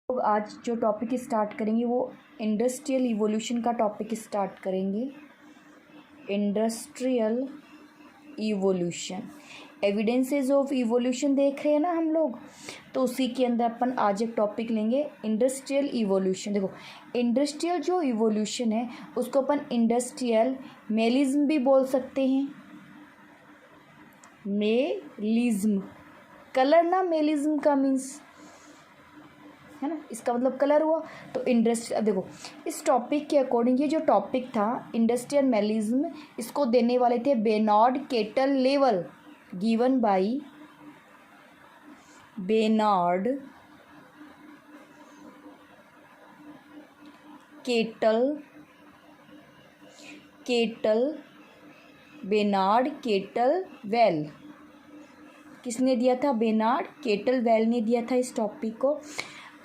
लोग आज जो टॉपिक स्टार्ट करेंगे वो इंडस्ट्रियल इवोल्यूशन का टॉपिक स्टार्ट करेंगे। Industrial evolution, evidences of evolution देख रहे हैं ना हम लोग, तो उसी के अंदर अपन आज एक टॉपिक लेंगे इंडस्ट्रियल इवोल्यूशन। देखो, इंडस्ट्रियल जो इवोल्यूशन है उसको अपन इंडस्ट्रियल मेलिज्म भी बोल सकते हैं। मेलिज्म, कलर ना, मेलिज्म का मीन्स है ना, इसका मतलब कलर हुआ। तो इंडस्ट्री, अब देखो इस टॉपिक के अकॉर्डिंग ये जो टॉपिक था इंडस्ट्रियल मेलिज्म, इसको देने वाले थे Bernard kettle-level, given by Bernard Bernard kettle-well. किसने दिया था? बेनार्ड केटल-वेल ने दिया था इस टॉपिक को।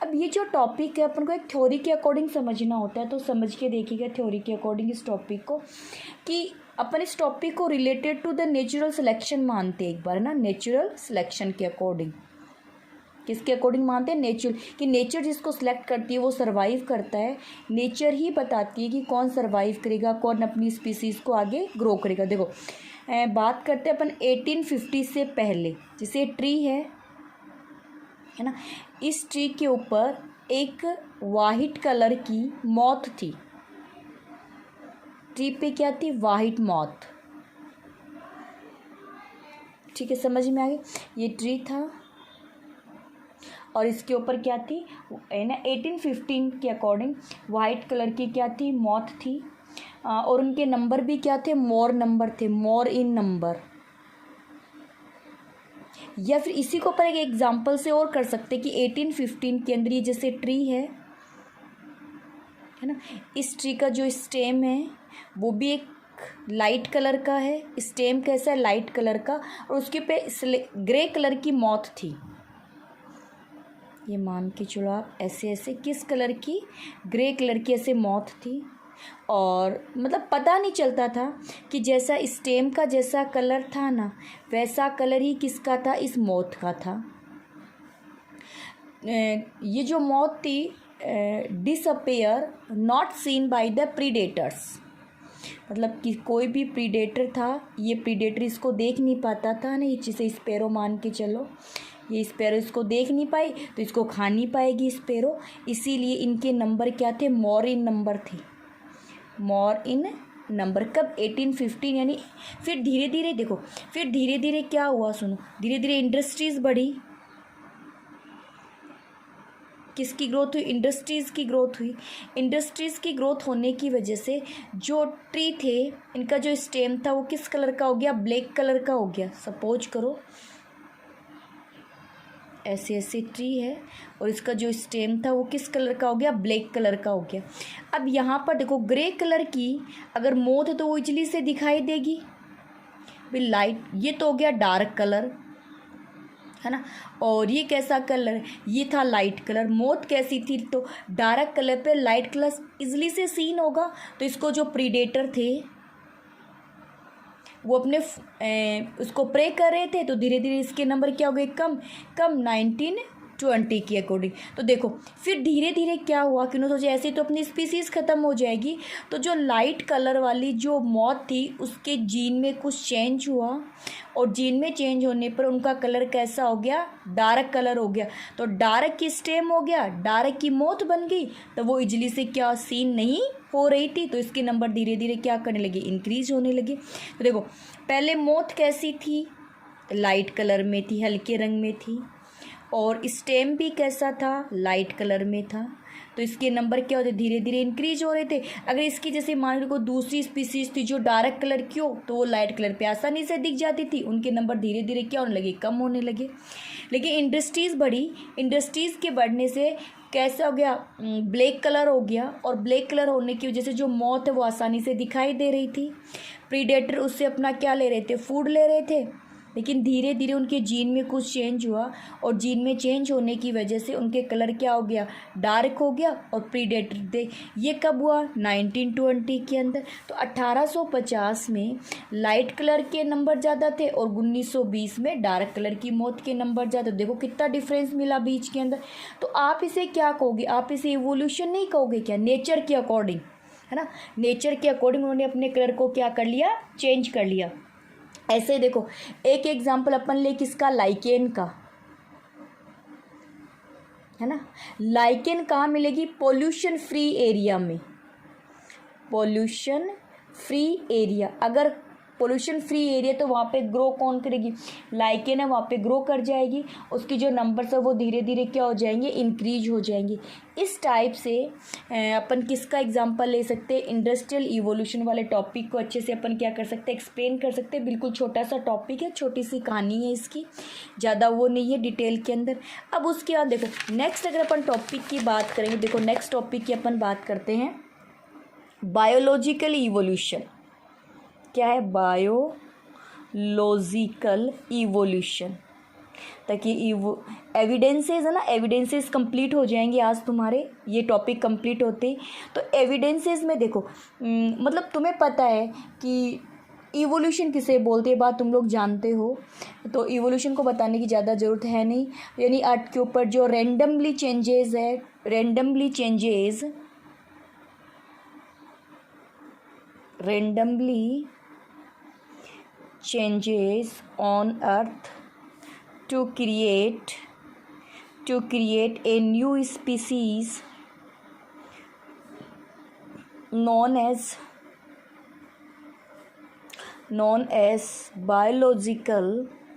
अब ये जो टॉपिक है अपन को एक थ्योरी के अकॉर्डिंग समझना होता है, तो समझ के देखिएगा थ्योरी के अकॉर्डिंग इस टॉपिक को, कि अपन इस टॉपिक को related to the natural selection मानते हैं एक बार ना। नेचुरल सिलेक्शन के अकॉर्डिंग, किसके अकॉर्डिंग मानते हैं? नेचुरल, कि नेचर जिसको सिलेक्ट करती है वो सर्वाइव करता है। नेचर ही बताती है कि कौन सर्वाइव करेगा, कौन अपनी स्पीसीज़ को आगे ग्रो करेगा। देखो बात करते हैं अपन 1850 से पहले। जैसे ट्री है ना, इस ट्री के ऊपर एक वाइट कलर की मॉथ थी। ट्री पे क्या थी? White moth. ठीक है, समझ में आ गई? ये ट्री था और इसके ऊपर क्या थी है ना, 1815 के अकॉर्डिंग वाइट कलर की क्या थी? मॉथ थी। और उनके नंबर भी क्या थे? मोर नंबर थे, मोर इन नंबर। या फिर इसी को पर एक एग्जांपल से और कर सकते कि 1815 के अंदर ये जैसे ट्री है ना, इस ट्री का जो स्टेम है वो भी एक लाइट कलर का है। स्टेम कैसा है? लाइट कलर का, और उसके पे ग्रे कलर की मॉथ थी। ये मान के चलो आप, ऐसे ऐसे किस कलर की? ग्रे कलर की ऐसे मॉथ थी। और मतलब पता नहीं चलता था कि जैसा स्टेम का जैसा कलर था ना, वैसा कलर ही किसका था? इस मॉथ का था। ये जो मॉथ थी disappear not seen by the predators, मतलब कि कोई भी प्रीडेटर था, ये प्रीडेटर इसको देख नहीं पाता था ना। ये जिसे स्पैरो मान के चलो, ये स्पैरो इसको देख नहीं पाई तो इसको खा नहीं पाएगी स्पैरो, इसीलिए इनके नंबर क्या थे? मोर इन नंबर थे। मोर इन नंबर कब? 1815। यानी फिर धीरे धीरे देखो, फिर धीरे धीरे क्या हुआ? सुनो, धीरे धीरे इंडस्ट्रीज़ बढ़ी। किसकी ग्रोथ हुई? इंडस्ट्रीज़ की ग्रोथ हुई। इंडस्ट्रीज़ की ग्रोथ होने की वजह से जो ट्री थे, इनका जो स्टेम था वो किस कलर का हो गया? ब्लैक कलर का हो गया। सपोज करो ऐसे ऐसे ट्री है और इसका जो स्टेम था वो किस कलर का हो गया? ब्लैक कलर का हो गया। अब यहाँ पर देखो, ग्रे कलर की अगर मोथ है तो वो इजली से दिखाई देगी भाई, लाइट। ये तो हो गया डार्क कलर, है ना। और ये कैसा कलर? ये था लाइट कलर। मोथ कैसी थी? तो डार्क कलर पे लाइट कलर इजली से सीन होगा। तो इसको जो प्रीडेटर थे वो अपने उसको प्रे कर रहे थे, तो धीरे धीरे इसके नंबर क्या हो गए? कम कम 1920 के अकॉर्डिंग। तो देखो फिर धीरे धीरे क्या हुआ कि उन्होंने सोचा ऐसे तो अपनी स्पीसीज़ ख़त्म हो जाएगी, तो जो लाइट कलर वाली जो मॉथ थी उसके जीन में कुछ चेंज हुआ, और जीन में चेंज होने पर उनका कलर कैसा हो गया? डार्क कलर हो गया। तो डार्क की स्टेम हो गया, डार्क की मौत बन गई, तो वो इजली से क्या सीन नहीं हो रही थी, तो इसके नंबर धीरे धीरे क्या करने लगे? इंक्रीज होने लगे। तो देखो पहले मौत कैसी थी? लाइट कलर में थी, हल्के रंग में थी, और स्टेम भी कैसा था? लाइट कलर में था। तो इसके नंबर क्या होते? धीरे धीरे इंक्रीज हो रहे थे। अगर इसकी जैसे मान लो कोई दूसरी स्पीसीज थी जो डार्क कलर की हो, तो वो लाइट कलर पे आसानी से दिख जाती थी, उनके नंबर धीरे धीरे क्या होने लगे? कम होने लगे। लेकिन इंडस्ट्रीज़ बढ़ी, इंडस्ट्रीज़ के बढ़ने से कैसा हो गया? ब्लैक कलर हो गया, और ब्लैक कलर होने की वजह से जो मौत है वो आसानी से दिखाई दे रही थी। प्रीडेटर उससे अपना क्या ले रहे थे? फूड ले रहे थे। लेकिन धीरे धीरे उनके जीन में कुछ चेंज हुआ और जीन में चेंज होने की वजह से उनके कलर क्या हो गया, डार्क हो गया और प्रीडेटर दे। ये कब हुआ, 1920 के अंदर। तो 1850 में लाइट कलर के नंबर ज़्यादा थे और 1920 में डार्क कलर की मौत के नंबर ज़्यादा। देखो कितना डिफरेंस मिला बीच के अंदर। तो आप इसे क्या कहोगे, आप इसे इवोल्यूशन नहीं कहोगे क्या, नेचर के अकॉर्डिंग, है ना। नेचर के अकॉर्डिंग उन्होंने अपने कलर को क्या कर लिया, चेंज कर लिया। ऐसे देखो एक एग्जाम्पल अपन ले किसका, लाइकेन का, है ना। लाइकेन कहाँ मिलेगी, पोल्यूशन फ्री एरिया में। पोल्यूशन फ्री एरिया, अगर पोल्यूशन फ्री एरिया तो वहाँ पे ग्रो कौन करेगी, लाइकेन है, वहाँ पे ग्रो कर जाएगी। उसकी जो नंबर्स है वो धीरे धीरे क्या हो जाएंगे, इंक्रीज हो जाएंगे। इस टाइप से अपन किसका एग्जांपल ले सकते हैं, इंडस्ट्रियल इवोल्यूशन वाले टॉपिक को अच्छे से अपन क्या कर सकते हैं, एक्सप्लेन कर सकते हैं। बिल्कुल छोटा सा टॉपिक है, छोटी सी कहानी है इसकी, ज़्यादा वो नहीं है डिटेल के अंदर। अब उसके बाद देखो नेक्स्ट अगर अपन टॉपिक की बात करेंगे, देखो नेक्स्ट टॉपिक की अपन बात करते हैं बायोलॉजिकल इवोल्यूशन। क्या है, बायोलॉजिकल इवोल्यूशन। ताकि एविडेंसेस है ना, एविडेंसेस कंप्लीट हो जाएंगे आज तुम्हारे ये टॉपिक कंप्लीट होते ही। तो एविडेंसेस में देखो मतलब तुम्हें पता है कि इवोल्यूशन किसे बोलते हैं, बात तुम लोग जानते हो, तो इवोल्यूशन को बताने की ज़्यादा ज़रूरत है नहीं। यानी अर्थ के ऊपर जो रैंडमली चेंजेस है, randomly changes on earth to create a new species known as biological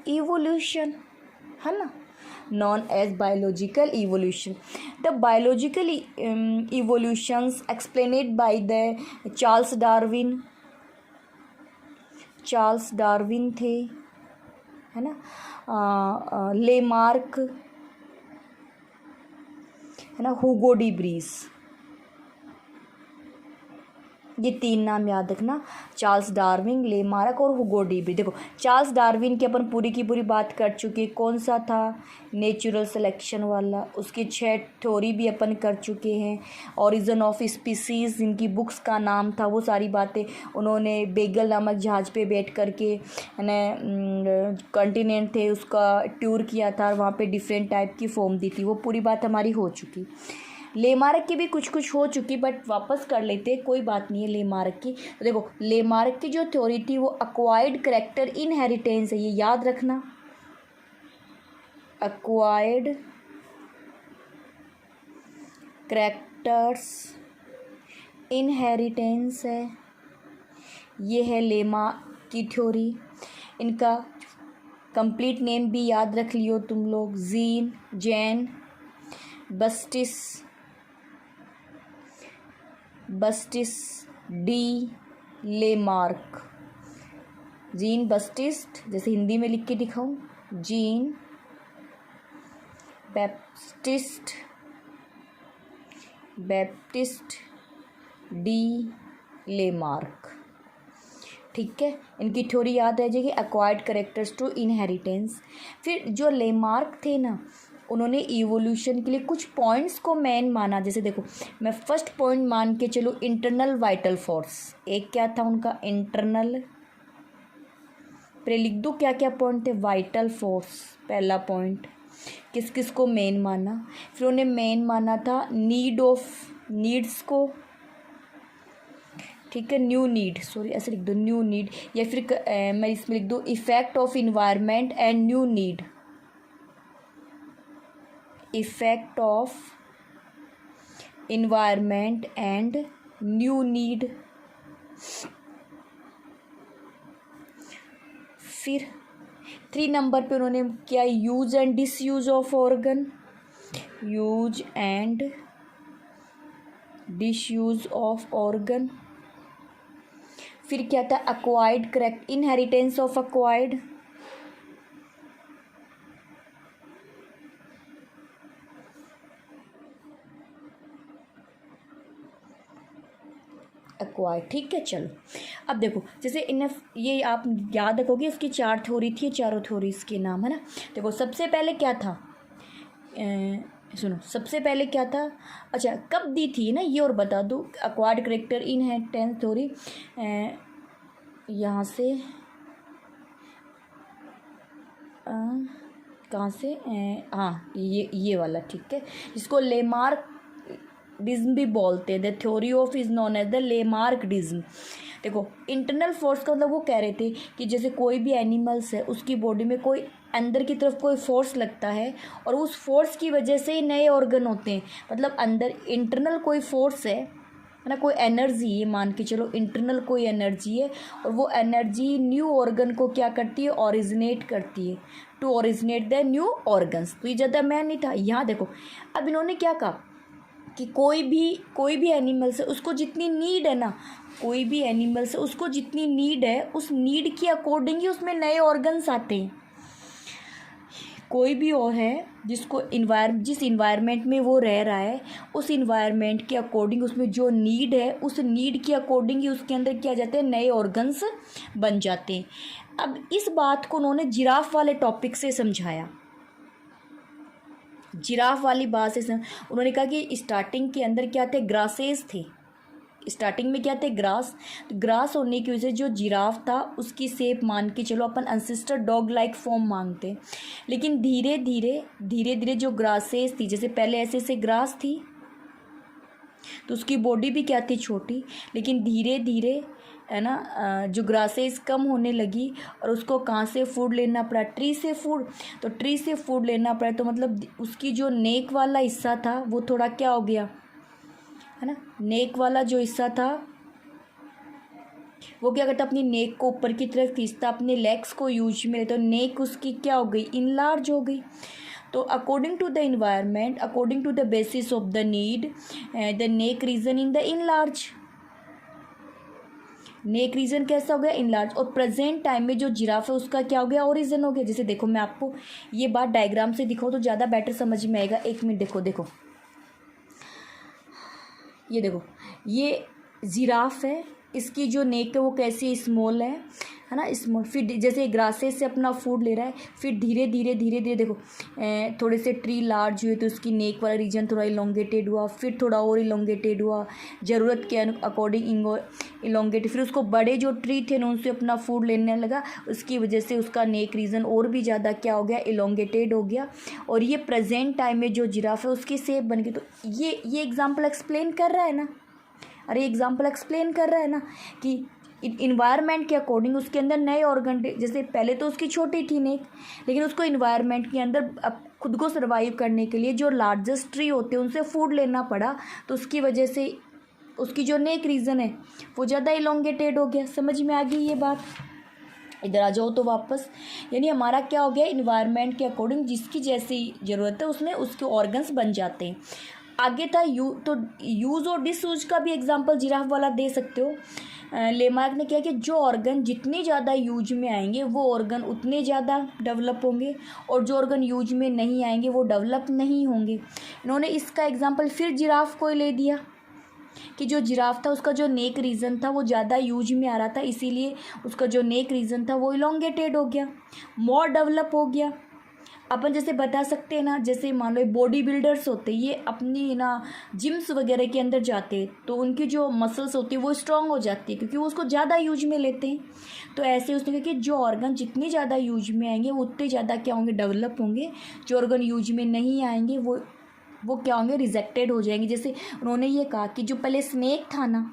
evolution, है ना, known as biological evolution. The biological evolutions explained by the Charles Darwin थे, है ना, लेमार्क, है ना, हुगो डी ब्रीस, ये तीन नाम याद रखना, चार्ल्स डार्विन, लेमार्क और हुगो डी ब्रीस। देखो चार्ल्स डार्विन की अपन पूरी की पूरी बात कर चुके, कौन सा था, नेचुरल सिलेक्शन वाला। उसकी 6 थ्योरी भी अपन कर चुके हैं। ओरिजिन ऑफ स्पीसीज़ जिनकी बुक्स का नाम था, वो सारी बातें उन्होंने बेगल नामक जहाज़ पे बैठ करके, है ना, कॉन्टिनेंट थे उसका टूर किया था, वहाँ पे डिफरेंट टाइप की फॉर्म दी थी, वो पूरी बात हमारी हो चुकी। लेमार्क की भी कुछ हो चुकी, बट वापस कर लेते, कोई बात नहीं है लेमार्क की। तो देखो लेमार्क की जो थ्योरी थी वो अक्वायर्ड करैक्टर इनहेरिटेंस है, ये याद रखना, अक्वायर्ड करैक्टर्स इनहेरिटेंस है, ये है लेमा की थ्योरी। इनका कंप्लीट नेम भी याद रख लियो तुम लोग, जीन जैन Baptiste de Lamarck. Jean Baptiste, जैसे हिंदी में लिख के दिखाऊं, जीन बैप्टिस्ट डी लेमार्क। ठीक है, इनकी थ्योरी याद रह जाएगी, एक्वायर्ड कैरेक्टर्स टू इनहेरिटेंस। फिर जो लेमार्क थे ना, उन्होंने इवोल्यूशन के लिए कुछ पॉइंट्स को मेन माना। जैसे देखो मैं फर्स्ट पॉइंट मान के चलो, इंटरनल वाइटल फोर्स। एक क्या था उनका, इंटरनल, लिख दो क्या क्या पॉइंट थे, वाइटल फोर्स पहला पॉइंट। किस किस को मेन माना, फिर उन्हें मेन माना था नीड्स को, ठीक है, न्यू नीड, सॉरी ऐसे लिख दो, न्यू नीड, या फिर मैं इसमें लिख दूँ effect of environment and new need, effect of environment and new need. फिर 3 नंबर पे उन्होंने क्या, use and disuse of organ, use and disuse of organ. फिर क्या था, acquired correct inheritance of acquired, acquired. ठीक है, चलो अब देखो, जैसे इन ये आप याद रखोगे, इसकी 4 थ्योरी थी, चारों थ्योरीज के नाम है ना। देखो सबसे पहले क्या था, सुनो सबसे पहले क्या था, अच्छा कब दी थी ना ये और बता दूँ। एक्वायर्ड करेक्टर इन है 10th थ्योरी, यहाँ से कहाँ से, हाँ ये वाला, ठीक है, जिसको लेमार्क डिज्म भी बोलते हैं। The theory of is known as the Lamarckism. देखो इंटरनल फोर्स का मतलब वो कह रहे थे कि जैसे कोई भी एनिमल्स है उसकी बॉडी में कोई अंदर की तरफ कोई फोर्स लगता है और उस फोर्स की वजह से ही नए ऑर्गन होते हैं। मतलब अंदर इंटरनल कोई फोर्स है ना, कोई एनर्जी, ये मान के चलो इंटरनल कोई एनर्जी है और वो एनर्जी न्यू ऑर्गन को क्या करती है, ओरिजिनेट करती है, to originate the new organs. तो ये ज़्यादा मैं नहीं था। यहाँ देखो अब इन्होंने क्या कहा कि कोई भी एनिमल्स है उसको जितनी नीड है ना, कोई भी एनिमल्स है उसको जितनी नीड है उस नीड के अकॉर्डिंग ही उसमें नए ऑर्गन्स आते हैं। कोई भी और है जिसको जिस इन्वायरमेंट में वो रह रहा है उस इन्वायरमेंट के अकॉर्डिंग उसमें जो नीड है उस नीड के अकॉर्डिंग ही उसके अंदर क्या जाते हैं, नए ऑर्गन्स बन जाते हैं। अब इस बात को उन्होंने जिराफ वाले टॉपिक से समझाया। जिराफ वाली बात से उन्होंने कहा कि स्टार्टिंग के अंदर क्या थे, ग्रासेस थे। स्टार्टिंग में क्या थे, ग्रास। तो ग्रास होने की वजह से जो जिराफ था उसकी शेप मान के चलो अपन अनसिस्टर डॉग लाइक फॉर्म मांगते। लेकिन धीरे धीरे जो ग्रासेस थी, जैसे पहले ऐसे ग्रास थी तो उसकी बॉडी भी क्या थी, छोटी। लेकिन धीरे धीरे है ना जो ग्रासेस कम होने लगी और उसको कहाँ से फूड लेना पड़ा, ट्री से फूड। तो ट्री से फूड लेना पड़ा तो मतलब उसकी जो नेक वाला हिस्सा था वो थोड़ा क्या हो गया, है ना, नेक वाला जो हिस्सा था वो क्या करता, अपनी नेक को ऊपर की तरफ खींचता, अपने लेग्स को यूज में लेता, तो नेक उसकी क्या हो गई, इनलार्ज हो गई। तो according to the environment, according to the basis of the need, the neck region in the enlarge. Neck region कैसा हो गया, इनलार्ज। और प्रेजेंट टाइम में जो जिराफ है उसका क्या हो गया, ओरिजिन हो गया। जैसे देखो मैं आपको ये बात डायग्राम से दिखाऊँ तो ज़्यादा बेटर समझ में आएगा। एक मिनट देखो ये देखो, ये जिराफ है, इसकी जो नेक है वो कैसी स्मॉल है ना, स्मॉल। फिर जैसे ग्रासेस से अपना फूड ले रहा है, फिर धीरे धीरे देखो थोड़े से ट्री लार्ज हुए तो उसकी नेक वाला रीजन थोड़ा इलोंगेटेड हुआ, फिर थोड़ा और इलोंगेटेड हुआ, ज़रूरत के अकॉर्डिंग इलोंगेटेड। फिर उसको बड़े जो ट्री थे ना उनसे अपना फूड लेने लगा, उसकी वजह से उसका नेक रीजन और भी ज़्यादा क्या हो गया, इलोंगेटेड हो गया। और ये प्रेजेंट टाइम में जो जिराफ है उसकी शेप बन गई। तो ये एग्जाम्पल एक्सप्लेन कर रहा है ना, अरे एग्जाम्पल एक्सप्लेन कर रहा है ना कि इन्वायरमेंट के अकॉर्डिंग उसके अंदर नए ऑर्गन, जैसे पहले तो उसकी छोटी थी नेक, लेकिन उसको इन्वायरमेंट के अंदर अब खुद को सर्वाइव करने के लिए जो लार्जेस्ट ट्री होते हैं उनसे फूड लेना पड़ा, तो उसकी वजह से उसकी जो नेक रीजन है वो ज़्यादा इलोंगेटेड हो गया। समझ में आ गई ये बात? इधर आ जाओ तो वापस, यानी हमारा क्या हो गया, इन्वायरमेंट के अकॉर्डिंग जिसकी जैसी ज़रूरत है उसमें उसके ऑर्गन्स बन जाते हैं। आगे था तो यूज़ और डिसयूज का भी एग्जांपल जिराफ वाला दे सकते हो। लेमार्क ने क्या कि जो ऑर्गन जितने ज़्यादा यूज में आएंगे वो ऑर्गन उतने ज़्यादा डेवलप होंगे और जो ऑर्गन यूज में नहीं आएंगे वो डेवलप नहीं होंगे। इन्होंने इसका एग्जांपल फिर जिराफ को ले दिया कि जो जिराफ था उसका जो नेक रीजन था वो ज़्यादा यूज में आ रहा था, इसीलिए उसका जो नेक रीजन था वो इलोंगेटेड हो गया, मोर डेवलप हो गया। अपन जैसे बता सकते हैं ना, जैसे मान लो बॉडी बिल्डर्स होते हैं, ये अपनी ना जिम्स वगैरह के अंदर जाते हैं तो उनकी जो मसल्स होती है वो स्ट्रांग हो जाती है क्योंकि वो उसको ज़्यादा यूज में लेते हैं। तो ऐसे उसने कहा कि जो ऑर्गन जितने ज़्यादा यूज में आएंगे वो उतने ज़्यादा क्या होंगे, डेवलप होंगे। जो ऑर्गन यूज में नहीं आएंगे वो क्या होंगे, रिजेक्टेड हो जाएंगे। जैसे उन्होंने ये कहा कि जो पहले स्नेक था ना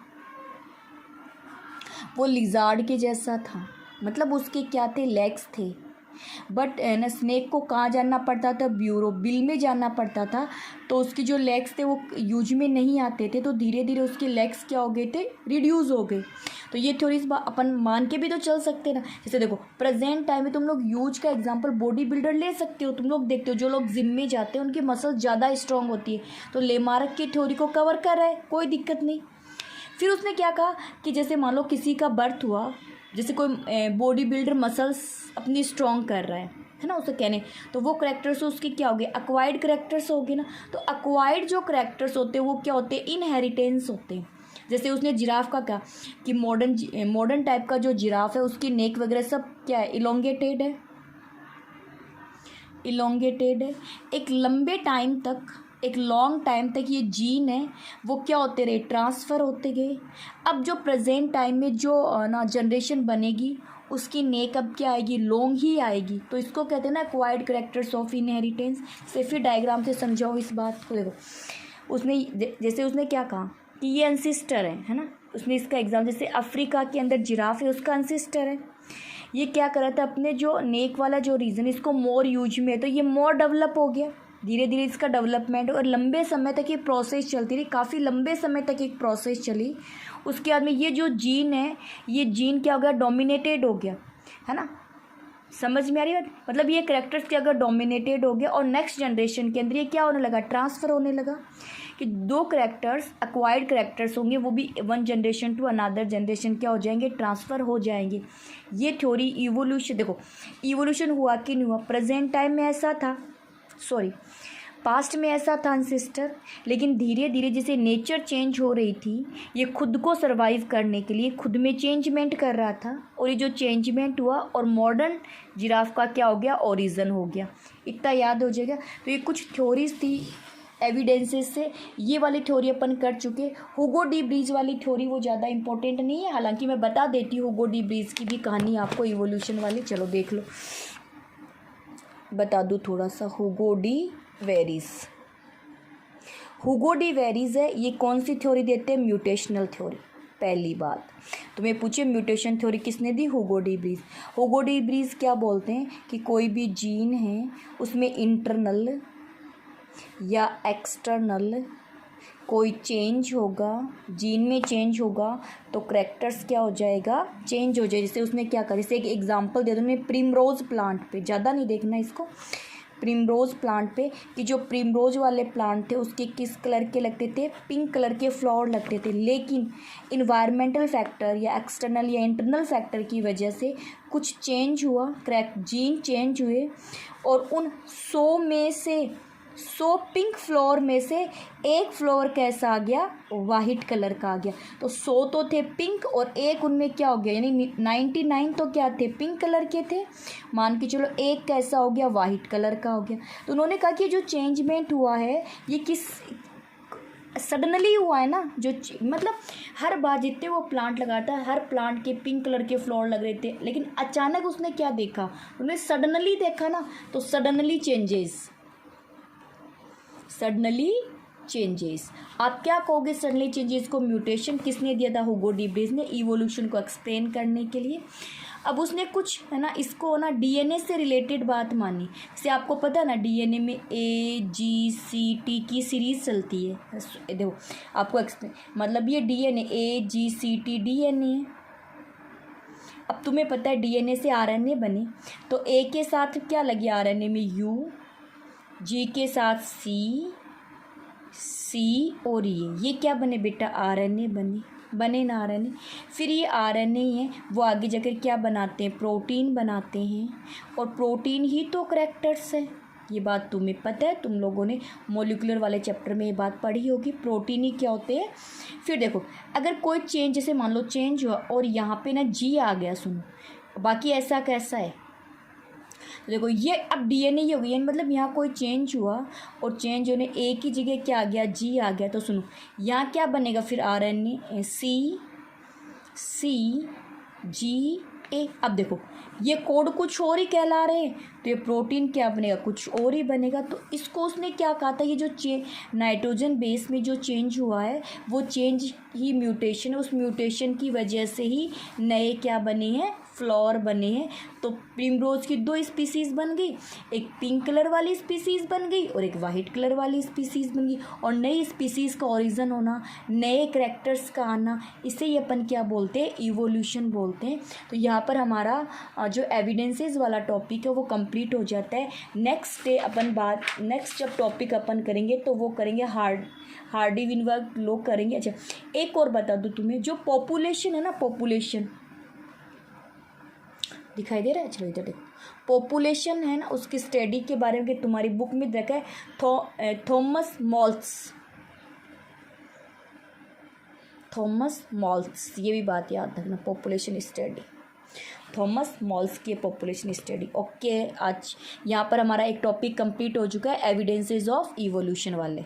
वो लिजार्ड के जैसा था, मतलब उसके क्या थे, लेग्स थे, बट ना स्नेक को कहाँ जाना पड़ता था, बिल में जाना पड़ता था, तो उसके जो लेग्स थे वो यूज में नहीं आते थे, तो धीरे धीरे उसके लेग्स क्या हो गए थे, रिड्यूस हो गए। तो ये थ्योरीज अपन मान के भी तो चल सकते ना। जैसे देखो प्रेजेंट टाइम में तुम लोग यूज का एग्जांपल बॉडी बिल्डर ले सकते हो। तुम लोग देखते हो जो लोग जिम में जाते हैं उनकी मसल्स ज़्यादा स्ट्रांग होती है, तो लेमार्क की थ्योरी को कवर कर रहा है, कोई दिक्कत नहीं। फिर उसने क्या कहा कि जैसे मान लो किसी का बर्थ हुआ, जैसे कोई बॉडी बिल्डर मसल्स अपनी स्ट्रॉन्ग कर रहा है ना, उसे कहने, तो वो करेक्टर्स उसके क्या हो गए, अक्वायर्ड करेक्टर्स हो गए ना। तो अक्वायर्ड जो करेक्टर्स होते हैं वो क्या होते हैं, इनहेरिटेंस होते हैं। जैसे उसने जिराफ का कहा कि मॉडर्न टाइप का जो जिराफ है उसकी नेक वगैरह सब क्या है, इलोंगेटेड है, इलोंगेटेड है। एक लॉन्ग टाइम तक ये जीन है वो क्या होते रहे, ट्रांसफ़र होते गए। अब जो प्रेजेंट टाइम में जो ना जनरेशन बनेगी उसकी नेक अब क्या आएगी, लॉन्ग ही आएगी। तो इसको कहते हैं ना एक्वायर्ड कैरेक्टर्स ऑफ इनहेरिटेंस। से फिर डायग्राम से समझाओ इस बात को। देखो उसने जैसे उसने क्या कहा कि ये एंसिस्टर है ना। उसने इसका एग्जाम, जैसे अफ्रीका के अंदर जिराफ है उसका एंसिस्टर है। ये क्या कर रहा था, अपने जो नेक वाला जो रीज़न इसको मोर यूज में है तो ये मोर डेवलप हो गया, धीरे धीरे इसका डेवलपमेंट। और लंबे समय तक ये प्रोसेस चलती रही, काफ़ी लंबे समय तक एक प्रोसेस चली। उसके बाद में ये जो जीन है, ये जीन क्या हो गया, डोमिनेटेड हो गया, है ना। समझ में आ रही बात, मतलब ये कैरेक्टर्स क्या अगर डोमिनेटेड हो गया और नेक्स्ट जनरेशन के अंदर ये क्या होने लगा, ट्रांसफ़र होने लगा। कि दो कैरेक्टर्स एक्वायर्ड कैरेक्टर्स होंगे, वो भी one generation to another generation क्या हो जाएंगे, ट्रांसफ़र हो जाएंगे। ये थ्योरी इवोल्यूशन, देखो इवोल्यूशन हुआ कि नहीं हुआ, प्रेजेंट टाइम में ऐसा था, पास्ट में ऐसा था एंसेस्टर। लेकिन धीरे धीरे जैसे नेचर चेंज हो रही थी, ये खुद को सर्वाइव करने के लिए खुद में चेंजमेंट कर रहा था। और ये जो चेंजमेंट हुआ और मॉडर्न जिराफ का क्या हो गया, ओरिजिन हो गया। इतना याद हो जाएगा। तो ये कुछ थ्योरीज थी एविडेंसेस से, ये वाली थ्योरी अपन कर चुके। हुगो डी ब्रीज वाली थ्योरी वो ज़्यादा इंपॉर्टेंट नहीं है, हालांकि मैं बता देती हूँ हुगो डी ब्रीज की भी कहानी आपको इवोल्यूशन वाली। चलो देख लो, बता दूँ थोड़ा सा। हुगो डी वेरीज है, ये कौन सी थ्योरी देते हैं, म्यूटेशनल थ्योरी। पहली बात तुम्हें पूछे म्यूटेशन थ्योरी किसने दी, हुगो डी ब्रीज क्या बोलते हैं कि कोई भी जीन है उसमें इंटरनल या एक्सटर्नल कोई चेंज होगा, जीन में चेंज होगा तो करैक्टर्स क्या हो जाएगा, चेंज हो जाए। जैसे उसने क्या कहा, जैसे एक एग्जांपल दे दूँ मैं, प्रिमरोज़ प्लांट पे, ज़्यादा नहीं देखना इसको, प्रिमरोज़ प्लांट पे कि जो प्रिमरोज़ वाले प्लांट थे उसके किस कलर के लगते थे, पिंक कलर के फ्लावर लगते थे। लेकिन इन्वायरमेंटल फैक्टर या एक्सटर्नल या इंटरनल फैक्टर की वजह से कुछ चेंज हुआ, जीन चेंज हुए और उन 100 पिंक फ्लावर में से एक फ्लावर कैसा आ गया, वाइट कलर का आ गया। तो 100 तो थे पिंक और एक उनमें क्या हो गया, यानी 99 तो क्या थे, पिंक कलर के थे। मान के चलो एक कैसा हो गया, वाइट कलर का हो गया। तो उन्होंने कहा कि जो चेंजमेंट हुआ है ये किस सडनली हुआ है ना, जो मतलब हर बार जितने वो प्लांट लगाता है हर प्लांट के पिंक कलर के फ्लावर लग रहे थे, लेकिन अचानक उसने क्या देखा, उन्होंने सडनली देखा ना, तो सडनली चेंजेस। आप क्या कहोगे सडनली चेंजेस को, म्यूटेशन। किसने दिया था, हुगो डी ब्रीज ने, इवोल्यूशन को एक्सप्लेन करने के लिए। अब उसने कुछ है ना इसको ना डीएनए से रिलेटेड बात मानी। जैसे आपको पता है ना डीएनए में AGCT की सीरीज चलती है। देखो आपको एक्सप्लेन, मतलब ये डीएनए AGCT डीएनए है। अब तुम्हें पता है डीएनए से आरएनए बने, तो ए के साथ क्या लगे आरएनए में U, जी के साथ सी और ये क्या बने बेटा, आरएनए बने ना आरएनए। फिर ये आरएनए है वो आगे जाकर क्या बनाते हैं, प्रोटीन बनाते हैं। और प्रोटीन ही तो करैक्टर्स है, ये बात तुम्हें पता है, तुम लोगों ने मॉलिक्यूलर वाले चैप्टर में ये बात पढ़ी होगी, प्रोटीन ही क्या होते हैं। फिर देखो अगर कोई चेंज, जैसे मान लो चेंज हुआ और यहाँ पे ना जी आ गया, सुनो बाकी ऐसा कैसा है, तो देखो ये अब डीएनए ही हो गया, मतलब यहाँ कोई चेंज हुआ और चेंज होने ए की जगह क्या आ गया, जी आ गया। तो सुनो यहाँ क्या बनेगा फिर, आरएनए CGA। अब देखो ये कोड कुछ और ही कहला रहे हैं, तो ये प्रोटीन क्या बनेगा, कुछ और ही बनेगा। तो इसको उसने क्या कहा था, ये जो नाइट्रोजन बेस में जो चेंज हुआ है वो चेंज ही म्यूटेशन है, उस म्यूटेशन की वजह से ही नए क्या बने हैं, फ्लावर बने हैं। तो प्रिमरोज की 2 स्पीसीज़ बन गई, एक पिंक कलर वाली स्पीसीज़ बन गई और एक वाइट कलर वाली स्पीसीज़ बन गई। और नई स्पीसीज़ का ओरिजिन होना, नए करैक्टर्स का आना, इसे ही अपन क्या बोलते हैं, इवोल्यूशन बोलते हैं। तो यहाँ पर हमारा जो एविडेंसेस वाला टॉपिक है वो कंप्लीट हो जाता है। नेक्स्ट जब टॉपिक अपन करेंगे तो वो करेंगे हार्डी-विनबर्ग लॉ करेंगे। अच्छा एक और बता दूँ तुम्हें, जो पॉपुलेशन है ना, पॉपुलेशन दिखाई दे रहा है, चलो इधर देखो, पॉपुलेशन है ना, उसकी स्टडी के बारे में तुम्हारी बुक में देखा है, थॉमस थॉमस मॉल्स, ये भी बात याद रखना, पॉपुलेशन स्टडी, थॉमस मॉल्स की पॉपुलेशन स्टडी। ओके, आज यहाँ पर हमारा एक टॉपिक कंप्लीट हो चुका है, एविडेंसेस ऑफ इवोल्यूशन वाले।